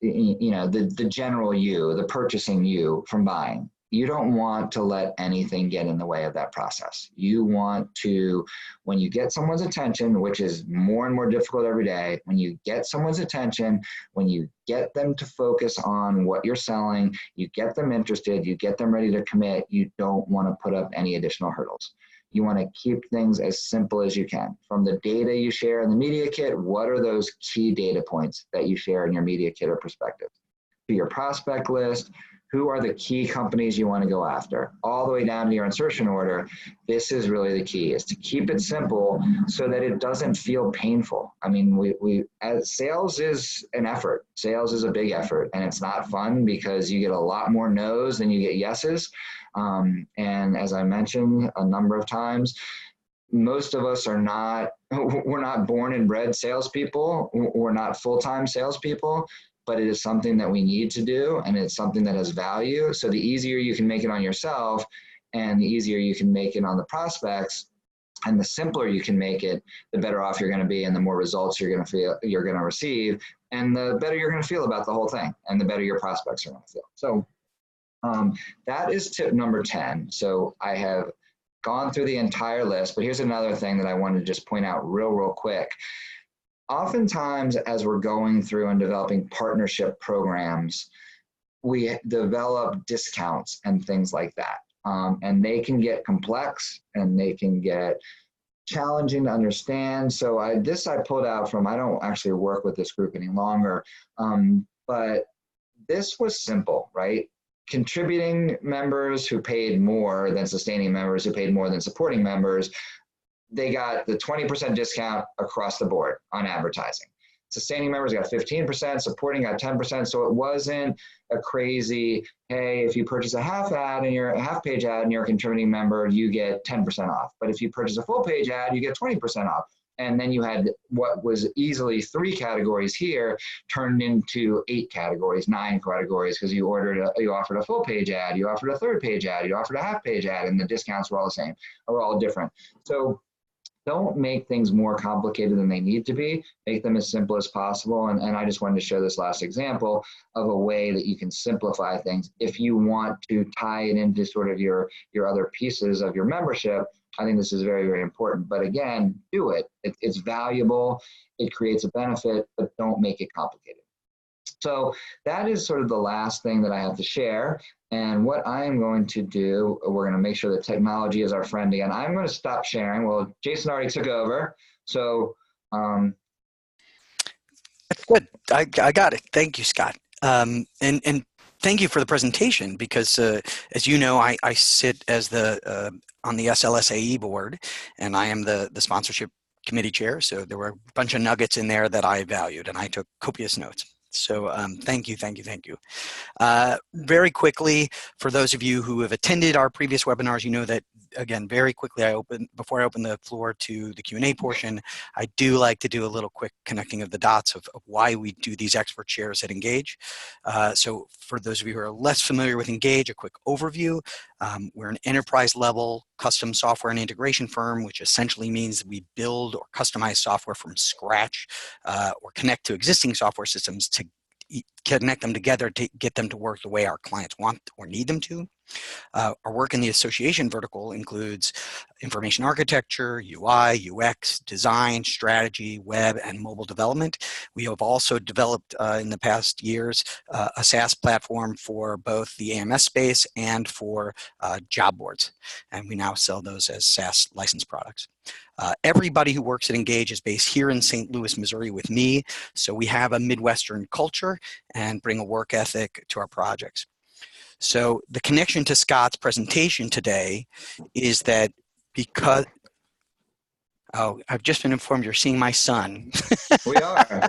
the general you, the purchasing you, from buying. You don't want to let anything get in the way of that process. You want to, when you get someone's attention, which is more and more difficult every day, when you get someone's attention, when you get them to focus on what you're selling, you get them interested, you get them ready to commit, you don't want to put up any additional hurdles. You want to keep things as simple as you can. From the data you share in the media kit, what are those key data points that you share in your media kit or perspective? To your prospect list, who are the key companies you want to go after? All the way down to your insertion order, this is really the key, is to keep it simple so that it doesn't feel painful. I mean, as sales is an effort. Sales is a big effort, and it's not fun because you get a lot more no's than you get yeses. And as I mentioned a number of times, most of us are not, we're not born and bred salespeople. We're not full-time salespeople, but it is something that we need to do, and it's something that has value. So the easier you can make it on yourself, and the easier you can make it on the prospects, and the simpler you can make it, the better off you're going to be, and the more results you're going to receive, and the better you're going to feel about the whole thing, and the better your prospects are going to feel. So that is tip number 10. So I have gone through the entire list, but here's another thing that I wanted to just point out real quick. Oftentimes, as we're going through and developing partnership programs, we develop discounts and things like that. And they can get complex, and they can get challenging to understand. So I pulled out from, I don't actually work with this group any longer, but this was simple, right? Contributing members who paid more than sustaining members who paid more than supporting members, they got the 20% discount across the board on advertising. Sustaining members got 15%, supporting got 10%. So it wasn't a crazy, hey, if you purchase a half page ad and you're a contributing member, you get 10% off. But if you purchase a full page ad, you get 20% off. And then you had what was easily 3 categories here turned into 8 categories, 9 categories, because you offered a full page ad, you offered a third page ad, you offered a half page ad, and the discounts were all the same, or all different. So don't make things more complicated than they need to be. Make them as simple as possible. And I just wanted to show this last example of a way that you can simplify things. If you want to tie it into sort of your other pieces of your membership, I think this is very important. But again, do it. It's valuable. It creates a benefit, but don't make it complicated. So that is sort of the last thing that I have to share. And what I am going to do, we're going to make sure that technology is our friend again. I'm going to stop sharing. Well, Jason already took over. So That's good. I got it. Thank you, Scott. And thank you for the presentation, because as you know, I sit as the on the SLSAE board, and I am the sponsorship committee chair. So there were a bunch of nuggets in there that I valued, and I took copious notes. So thank you. Very quickly, for those of you who have attended our previous webinars, you know that, again, very quickly, before I open the floor to the Q&A portion, I do like to do a little quick connecting of the dots of why we do these expert shares at Engage. So for those of you who are less familiar with Engage, a quick overview. We're an enterprise level custom software and integration firm, which essentially means that we build or customize software from scratch, or connect to existing software systems to connect them together to get them to work the way our clients want or need them to. Our work in the association vertical includes information architecture, UI, UX, design, strategy, web, and mobile development. We have also developed in the past years a SaaS platform for both the AMS space and for job boards. And we now sell those as SaaS licensed products. Everybody who works at Engage is based here in St. Louis, Missouri with me. So we have a Midwestern culture and bring a work ethic to our projects. So the connection to Scott's presentation today is that because, oh, I've just been informed you're seeing my son. We are.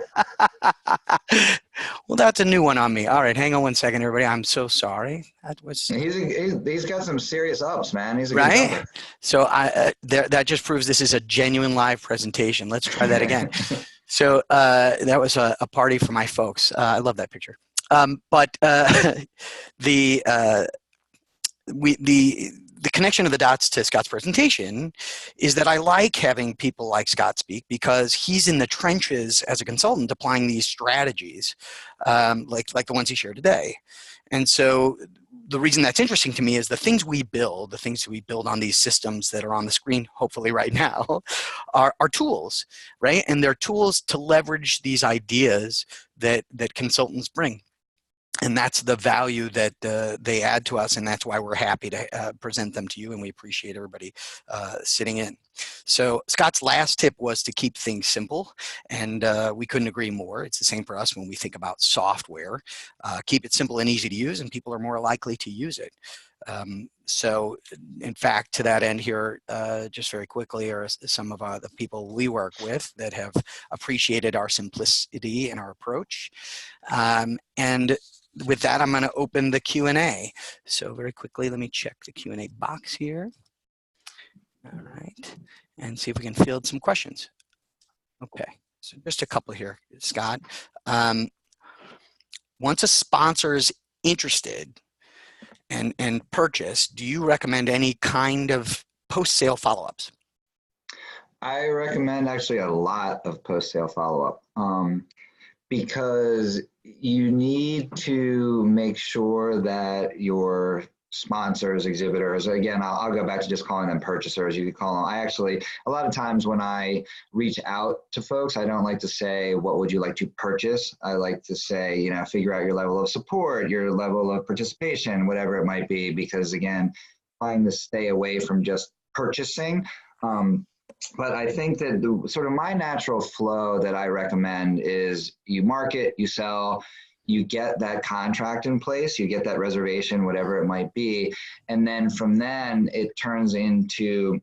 Well, that's a new one on me. All right, hang on one second, everybody. I'm so sorry. That was He's got some serious ups, man. He's a good right. helper. So that just proves this is a genuine live presentation. Let's try that again. So that was a party for my folks. I love that picture. But the The connection of the dots to Scott's presentation is that I like having people like Scott speak because he's in the trenches as a consultant applying these strategies, like the ones he shared today. And so the reason that's interesting to me is the things we build on these systems that are on the screen, hopefully right now, are tools, right? And they're tools to leverage these ideas that consultants bring. And that's the value that they add to us, and that's why we're happy to present them to you, and we appreciate everybody sitting in. So Scott's last tip was to keep things simple, and we couldn't agree more. It's the same for us when we think about software. Keep it simple and easy to use, and people are more likely to use it. So in fact, to that end here, just very quickly, are some of the people we work with that have appreciated our simplicity and our approach. And with that, I'm going to open the Q&A. So very quickly, let me check the Q&A box here. All right, and see if we can field some questions. Okay, so just a couple here, Scott. Once a sponsor is interested and purchase, do you recommend any kind of post-sale follow-ups? I recommend actually a lot of post-sale follow-up. Because you need to make sure that your sponsors, exhibitors, again, I'll go back to just calling them purchasers, you could call them. I actually, a lot of times when I reach out to folks, I don't like to say, what would you like to purchase? I like to say, you know, figure out your level of support, your level of participation, whatever it might be, because again, trying to stay away from just purchasing. But I think that the sort of my natural flow that I recommend is you market, you sell, you get that contract in place, you get that reservation, whatever it might be. And then from then it turns into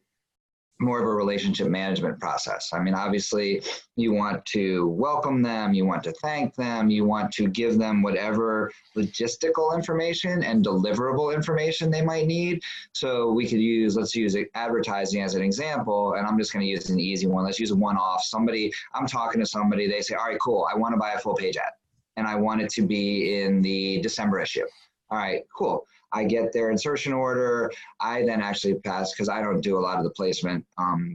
more of a relationship management process. I mean, obviously you want to welcome them, you want to thank them, you want to give them whatever logistical information and deliverable information they might need. So we could use, let's use advertising as an example, and I'm just going to use an easy one. Let's use a one-off. I'm talking to somebody, they say, all right, cool, I want to buy a full page ad and I want it to be in the December issue. All right, cool. I get their insertion order. I then actually pass, because I don't do a lot of the placement.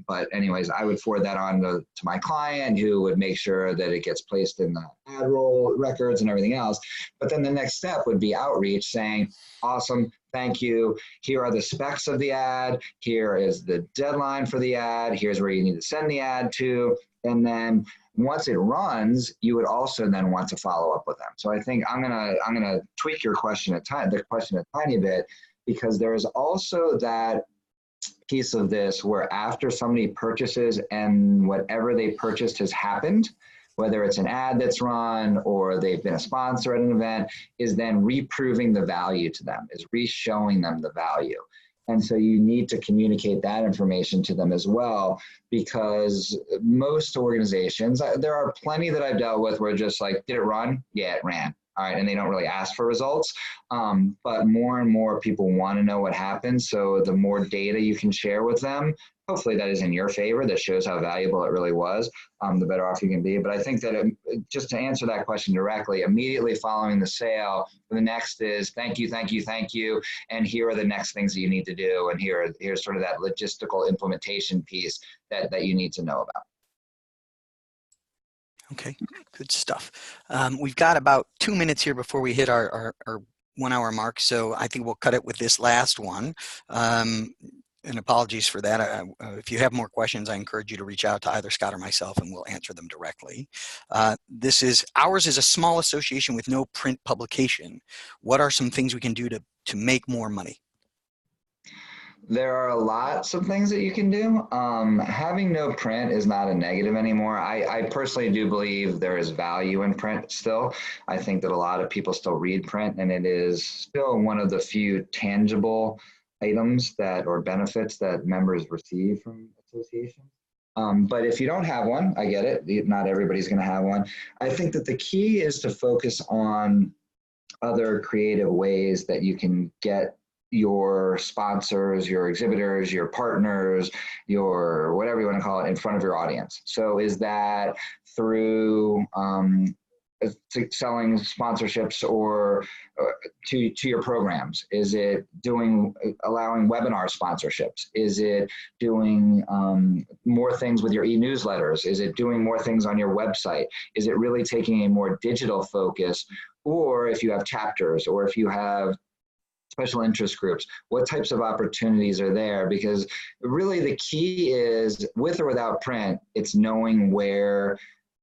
But anyways, I would forward that on to my client, who would make sure that it gets placed in the ad roll records and everything else. But then the next step would be outreach saying, awesome, thank you. Here are the specs of the ad. Here is the deadline for the ad. Here's where you need to send the ad to. And then once it runs, you would also then want to follow up with them. So I think I'm gonna tweak your question a tiny bit, because there is also that piece of this where after somebody purchases and whatever they purchased has happened, whether it's an ad that's run or they've been a sponsor at an event, is then reproving the value to them, is re-showing them the value. And so you need to communicate that information to them as well, because most organizations, there are plenty that I've dealt with where just like, did it run? Yeah, it ran. All right, and they don't really ask for results. But more and more people want to know what happened. So the more data you can share with them, hopefully that is in your favor, that shows how valuable it really was, the better off you can be. But I think that just to answer that question directly, immediately following the sale, the next is thank you, thank you, thank you. And here are the next things that you need to do. And here's sort of that logistical implementation piece that you need to know about. Okay, good stuff. We've got about 2 minutes here before we hit our 1 hour mark. So I think we'll cut it with this last one. And apologies for that. If you have more questions, I encourage you to reach out to either Scott or myself and we'll answer them directly. Ours is a small association with no print publication. What are some things we can do to make more money? There are lots of things that you can do. Having no print is not a negative anymore. I personally do believe there is value in print still. I think that a lot of people still read print, and it is still one of the few tangible items or benefits that members receive from associations. But if you don't have one, I get it. Not everybody's going to have one. I think that the key is to focus on other creative ways that you can get your sponsors, your exhibitors, your partners, your whatever you want to call it, in front of your audience. So is that through selling sponsorships or to your programs? Is it doing allowing webinar sponsorships? Is it doing more things with your e-newsletters? Is it doing more things on your website? Is it really taking a more digital focus? Or if you have chapters, or if you have special interest groups, what types of opportunities are there? Because really the key is, with or without print, it's knowing where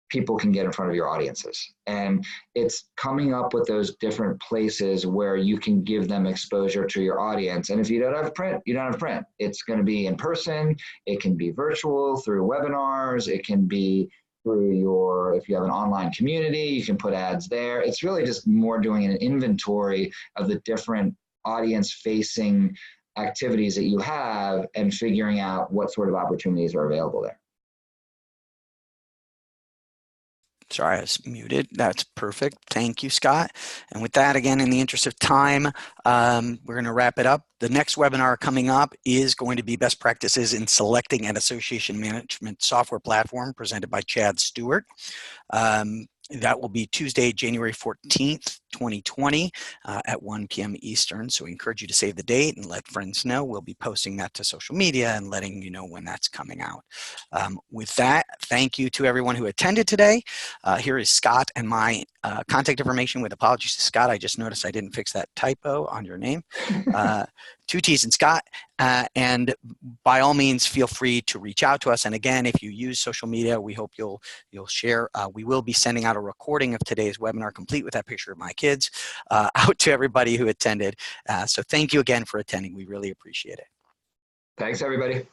people can get in front of your audiences. And it's coming up with those different places where you can give them exposure to your audience. And if you don't have print, you don't have print. It's going to be in person. It can be virtual through webinars. It can be through your, if you have an online community, you can put ads there. It's really just more doing an inventory of the different audience facing activities that you have and figuring out what sort of opportunities are available there. Sorry, I was muted. That's perfect. Thank you, Scott. And with that, again, in the interest of time, we're going to wrap it up. The next webinar coming up is going to be Best Practices in Selecting an Association Management Software Platform, presented by Chad Stewart. That will be Tuesday, January 14th, 2020 at 1 p.m. Eastern. So we encourage you to save the date and let friends know. We'll be posting that to social media and letting you know when that's coming out. With that, thank you to everyone who attended today. Here is Scott and my contact information, with apologies to Scott. I just noticed I didn't fix that typo on your name. 2 T's and Scott. And by all means, feel free to reach out to us. And again, if you use social media, we hope you'll share. We will be sending out a recording of today's webinar, complete with that picture of my kids, out to everybody who attended. So thank you again for attending. We really appreciate it. Thanks, everybody.